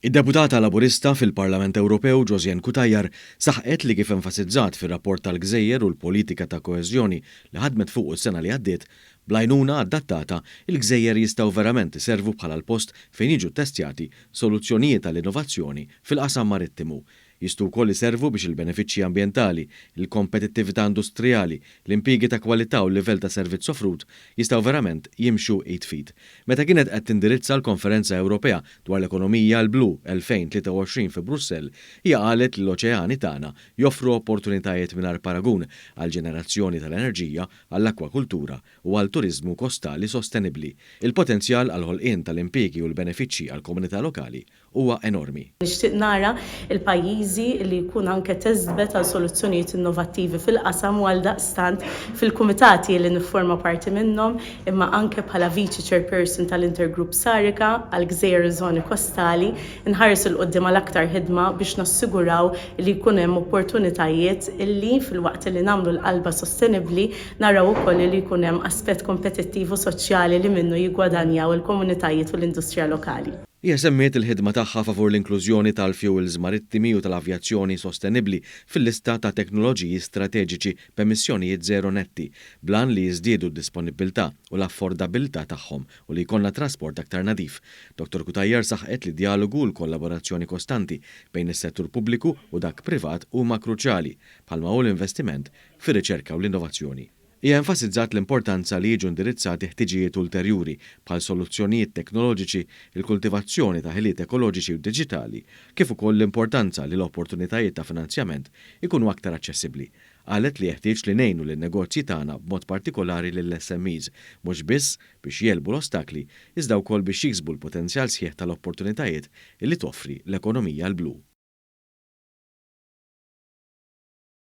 Id-deputata Laburista fil-Parlament Ewropew Josiane Cutajar saħqet li kif enfasizzat fir-rapport tal-Gżejjer u l-politika ta' koeżjoni li ħadmet fuq is-sena li għaddiet, blajnuna adattata il-Gżejjer jistgħu verament iservu bħala l-post fejn jiġu ttestjati soluzzjonijiet tal-innovazzjoni fil-qasam marittimu. Jistgħu wkoll iservu biex il-benefiċċji ambjentali, il-kompetittività industrijali, l-impjiegi ta' kwalità u l-livell ta' servizz offrut jistgħu verament jimxu 8 feet. Meta kienet qed tindirizza l-Konferenza Ewropea dwar l-Ekonomija l-Blu 2023 fi Brussell, hija qalet li l-oċeani tagħna joffru opportunitajiet mingħajr paragun għal ġenerazzjoni tal-enerġija, għall-akwakultura u għal turiżmu kostali sostenibbli. Il-potenzjal għal ħolqien tal-impjiegi u l-benefiċċji għall komunità lokali huwa enormi. Nixtieq nara il-pajjiżi li jkun anke teżbet għal soluzzjonijiet innovattivi fil-qasam u għaldaqstant fil-kumitati li nifforma parti minnhom, imma anke bħala viċi chairperson tal-Intergroup Sarika għal Gżejjer Żoni Kostali nħares il qudiem għal aktar ħidma biex nassiguraw li jkun hemm opportunitajiet illi fil-waqt li nagħmlu l-qalba sostenibbli naraw ukoll li jkun hemm aspett kompetittiv u soċjali li minnu jiggwadanjaw il-komunitajiet u l-industrija lokali. Hija semmiet il-ħidma tagħha favur l-inklużjoni tal-fuels marittimi u tal-avjazzjoni sostenibbli fil-lista ta' teknoloġiji strateġiċi b'emissjonijiet zero netti, blan li jiżdiedu d-disponibilità u l-affordabilità tagħhom u li jkollna trasport aktar nadif. Dr. Cutajar saħqet li dialogu u l-kollaborazzjoni kostanti bejn is-settur pubbliku u dak privat huma kruċjali bħalma hu l-investiment fir-riċerka u l-innovazzjoni. Hija enfasizzat l-importanza li jiġu indirizzati ħtiġijiet ulterjuri bħal soluzzjonijiet teknoloġiċi, il-kultivazzjoni ta' ħiliet ekoloġiċi u diġitali, kif ukoll l-importanza li l-opportunitajiet ta' finanzjament ikunu aktar aċċessibbli. Qalet li jeħtieġ li ngħinu lin-negozji tagħna b'mod partikolari lill-SMEs mhux biss biex jelbu l-ostakli, iżda wkoll biex jiksbu l-potenzjal sħiħ tal-opportunitajiet li toffri l-ekonomija l-blu.